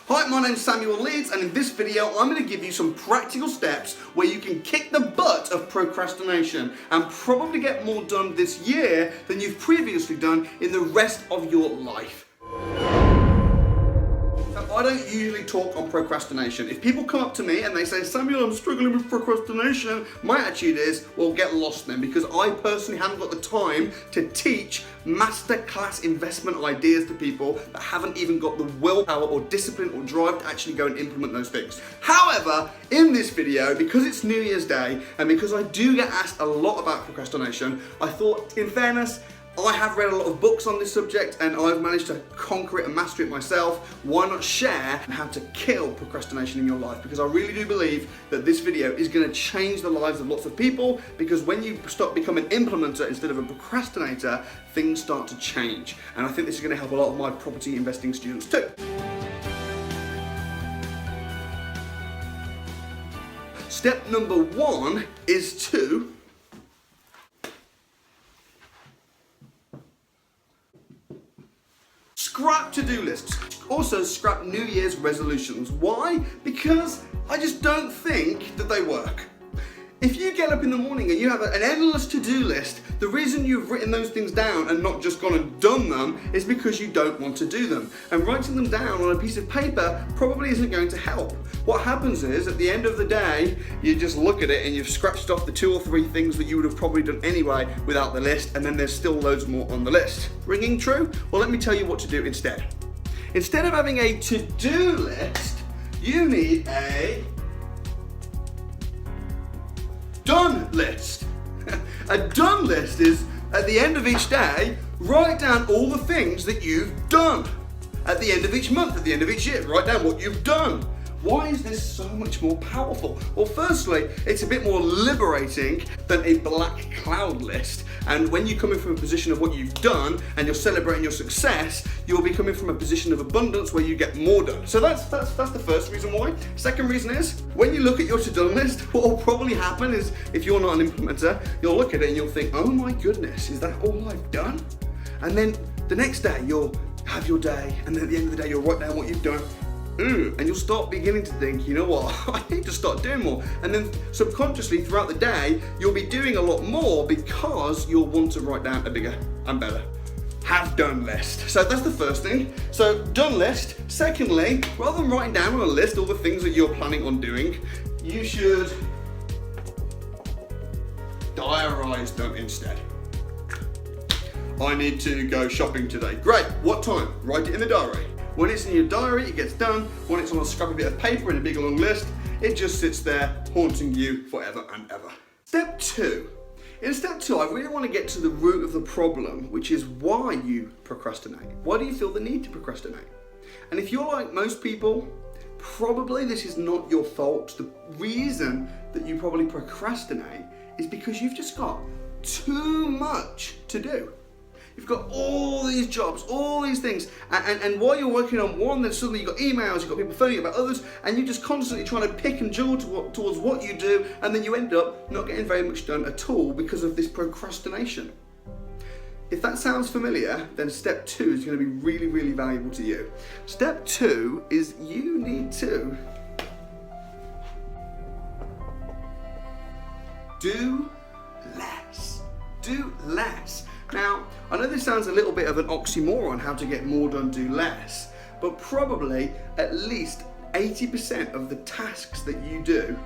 Hi, my name's Samuel Leeds, and in this video I'm going to give you some practical steps where you can kick the butt of procrastination and probably get more done this year than you've previously done in the rest of your life. I don't usually talk on procrastination. If people come up to me and they say, Samuel, I'm struggling with procrastination, my attitude is, well, get lost then, because I personally haven't got the time to teach masterclass investment ideas to people that haven't even got the willpower or discipline or drive to actually go and implement those things. However, in this video, because it's New Year's Day and because I do get asked a lot about procrastination, I thought, in fairness, I have read a lot of books on this subject and I've managed to conquer it and master it myself. Why not share how to kill procrastination in your life? Because I really do believe that this video is going to change the lives of lots of people, because when you start becoming an implementer instead of a procrastinator, things start to change. And I think this is going to help a lot of my property investing students too. Step number one is to scrap to-do lists. Also scrap New Year's resolutions. Why? Because I just don't think that they work. If you get up in the morning and you have an endless to-do list, the reason you've written those things down and not just gone and done them is because you don't want to do them. And writing them down on a piece of paper probably isn't going to help. What happens is, at the end of the day, you just look at it and you've scratched off the 2 or 3 things that you would have probably done anyway without the list, and then there's still loads more on the list. Ringing true? Well, let me tell you what to do instead. Instead of having a to-do list, you need a done list. A done list is, at the end of each day, write down all the things that you've done. At the end of each month, at the end of each year, write down what you've done. Why is this so much more powerful? Well, firstly, it's a bit more liberating than a black cloud list. And when you come in from a position of what you've done and you're celebrating your success, you'll be coming from a position of abundance where you get more done. So that's the first reason why. Second reason is, when you look at your to-do list, what will probably happen is, if you're not an implementer, you'll look at it and you'll think, oh my goodness, is that all I've done? And then the next day, you'll have your day, and then at the end of the day, you'll write down what you've done. And you'll start beginning to think, you know what, I need to start doing more. And then subconsciously throughout the day, you'll be doing a lot more because you'll want to write down a bigger and better have done list. So that's the first thing. So done list. Secondly, rather than writing down on a list all the things that you're planning on doing, you should diarize them instead. I need to go shopping today. Great, what time? Write it in the diary. When it's in your diary, it gets done. When it's on a scrappy bit of paper in a big long list, it just sits there haunting you forever and ever. Step 2. In step 2, I really want to get to the root of the problem, which is why you procrastinate. Why do you feel the need to procrastinate? And if you're like most people, probably this is not your fault. The reason that you probably procrastinate is because you've just got too much to do. You've got all these jobs, all these things, and while you're working on one, then suddenly you've got emails, you've got people phoning you about others, and you're just constantly trying to pick and jewel towards what you do, and then you end up not getting very much done at all because of this procrastination. If that sounds familiar, then step 2 is going to be really, really valuable to you. Step 2 is you need to do less. Do less. Now, I know this sounds a little bit of an oxymoron, how to get more done, do less, but probably at least 80% of the tasks that you do,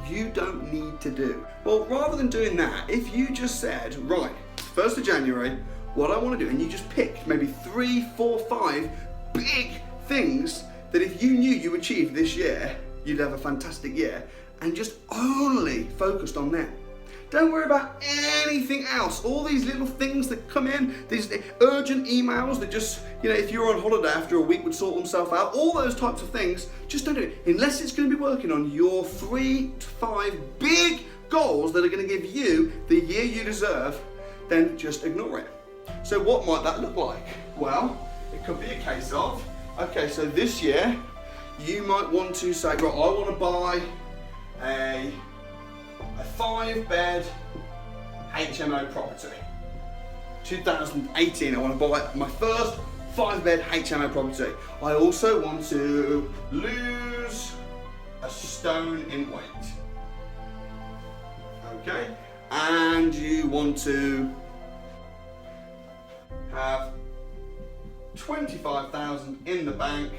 you don't need to do. Well, rather than doing that, if you just said, right, 1st of January, what I want to do, and you just picked maybe 3, 4, 5 big things that if you knew you achieved this year, you'd have a fantastic year, and just only focused on them. Don't worry about anything else. All these little things that come in, these urgent emails that just, if you're on holiday after a week would sort themselves out, all those types of things, just don't do it. Unless it's going to be working on your 3 to 5 big goals that are going to give you the year you deserve, then just ignore it. So what might that look like? Well, it could be a case of, okay, so this year, you might want to say, right, I want to buy a 5-bed HMO property. 2018, I want to buy my first 5-bed HMO property. I also want to lose a stone in weight. Okay, and you want to have 25,000 in the bank,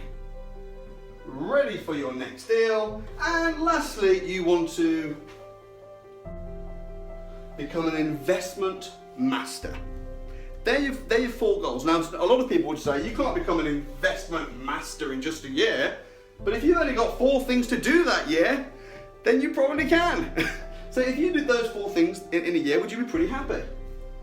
ready for your next deal. And lastly, you want to become an investment master. They're your 4 goals. Now, a lot of people would say you can't become an investment master in just a year, but if you've only got 4 things to do that year, then you probably can. So if you did those 4 things in a year, would you be pretty happy?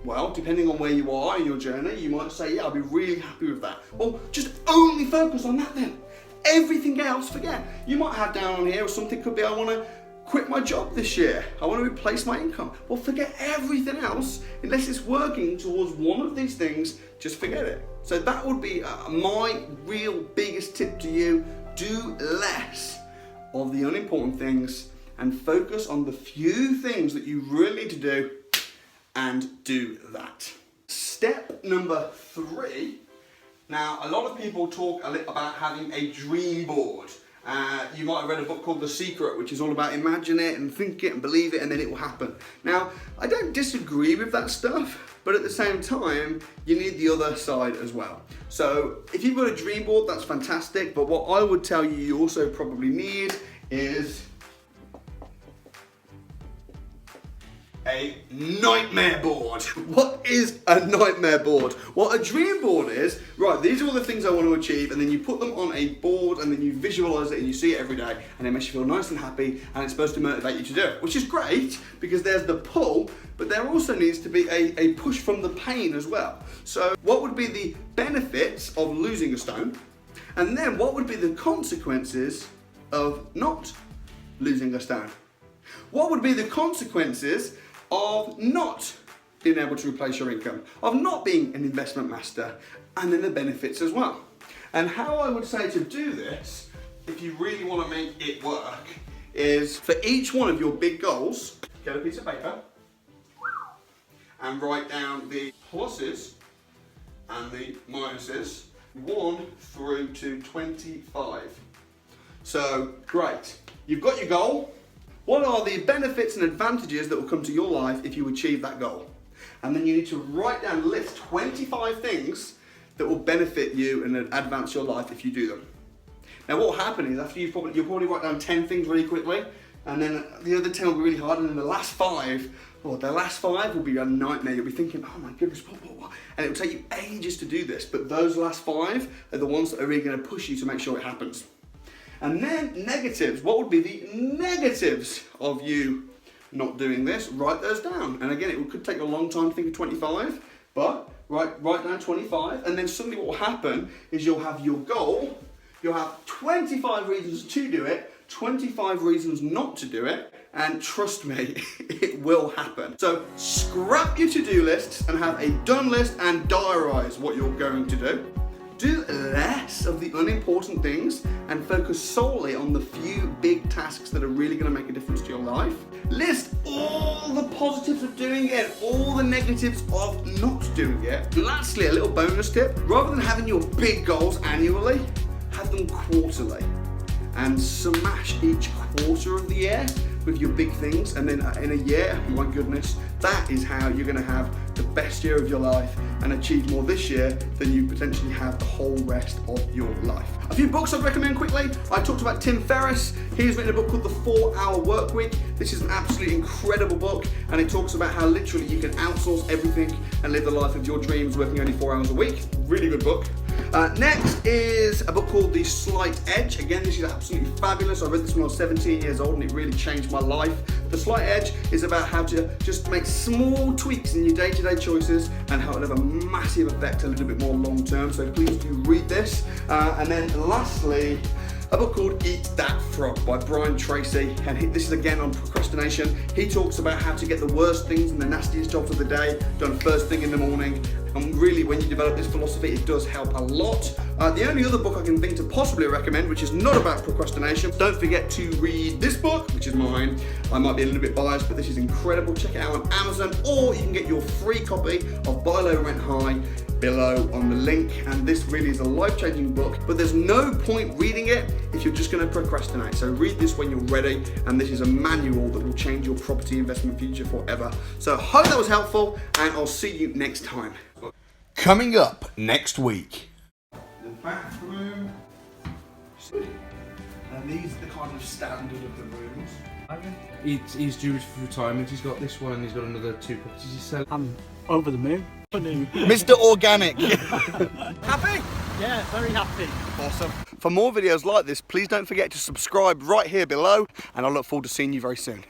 Well, depending on where you are in your journey, you might say, yeah, I'll be really happy with that. Well, just only focus on that then. Everything else, forget. You might have down on here, or something could be, I want to quit my job this year. I want to replace my income. Well, forget everything else. Unless it's working towards one of these things, just forget it. So that would be my real biggest tip to you. Do less of the unimportant things and focus on the few things that you really need to do, and do that. Step number 3. Now, a lot of people talk about having a dream board. You might have read a book called The Secret, which is all about imagine it and think it and believe it and then it will happen. Now, I don't disagree with that stuff, but at the same time, you need the other side as well. So if you've got a dream board, that's fantastic, but what I would tell you also probably need is a nightmare board. What is a nightmare board? What a dream board is, right, these are all the things I want to achieve, and then you put them on a board and then you visualize it and you see it every day, and it makes you feel nice and happy, and it's supposed to motivate you to do it, which is great because there's the pull, but there also needs to be a push from the pain as well. So what would be the benefits of losing a stone? And then what would be the consequences of not losing a stone? What would be the consequences of not being able to replace your income, of not being an investment master, and then the benefits as well? And how I would say to do this, if you really want to make it work, is for each one of your big goals, get a piece of paper and write down the pluses and the minuses, 1 through to 25. So, great. You've got your goal. What are the benefits and advantages that will come to your life if you achieve that goal? And then you need to write down, list 25 things that will benefit you and advance your life if you do them. Now what will happen is after you'll probably write down 10 things really quickly, and then the other 10 will be really hard, and then the last 5 will be a nightmare. You'll be thinking, oh my goodness, what? And it will take you ages to do this, but those last 5 are the ones that are really going to push you to make sure it happens. And then negatives. What would be the negatives of you not doing this? Write those down. And again, it could take a long time to think of 25, but write down 25, and then suddenly what will happen is you'll have your goal, you'll have 25 reasons to do it, 25 reasons not to do it, and trust me, it will happen. So scrap your to-do lists and have a done list and diarise what you're going to do. Do less of the unimportant things and focus solely on the few big tasks that are really going to make a difference to your life. List all the positives of doing it, all the negatives of not doing it. And lastly, a little bonus tip, rather than having your big goals annually, have them quarterly. And smash each quarter of the year with your big things, and then in a year, my goodness, that is how you're going to have the best year of your life and achieve more this year than you potentially have the whole rest of your life. A few books I'd recommend quickly. I talked about Tim Ferriss. He's written a book called The 4-Hour Workweek. This is an absolutely incredible book, and it talks about how literally you can outsource everything and live the life of your dreams working only 4 hours a week. Really good book. Next is a book called The Slight Edge. Again, this is absolutely fabulous. I read this when I was 17 years old and it really changed my life. The Slight Edge is about how to just make small tweaks in your day-to-day choices and how it'll have a massive effect a little bit more long-term. So please do read this. And then lastly, a book called Eat That Frog by Brian Tracy, and this is again on procrastination. He talks about how to get the worst things and the nastiest jobs of the day done first thing in the morning, and really when you develop this philosophy it does help a lot. The only other book I can think to possibly recommend, which is not about procrastination, don't forget to read this book, which is mine. I might be a little bit biased, but this is incredible. Check it out on Amazon, or you can get your free copy of Buy Low, Rent High below on the link. And this really is a life-changing book, but there's no point reading it if you're just going to procrastinate. So read this when you're ready, and this is a manual that will change your property investment future forever. So I hope that was helpful, and I'll see you next time. Coming up next week. The bathroom. And these are the kind of standard of the rooms. He's due for retirement. He's got this one and he's got another 2 properties he's selling. I'm over the moon. Mr. Organic. Happy? Yeah, very happy. Awesome. For more videos like this, please don't forget to subscribe right here below, and I look forward to seeing you very soon.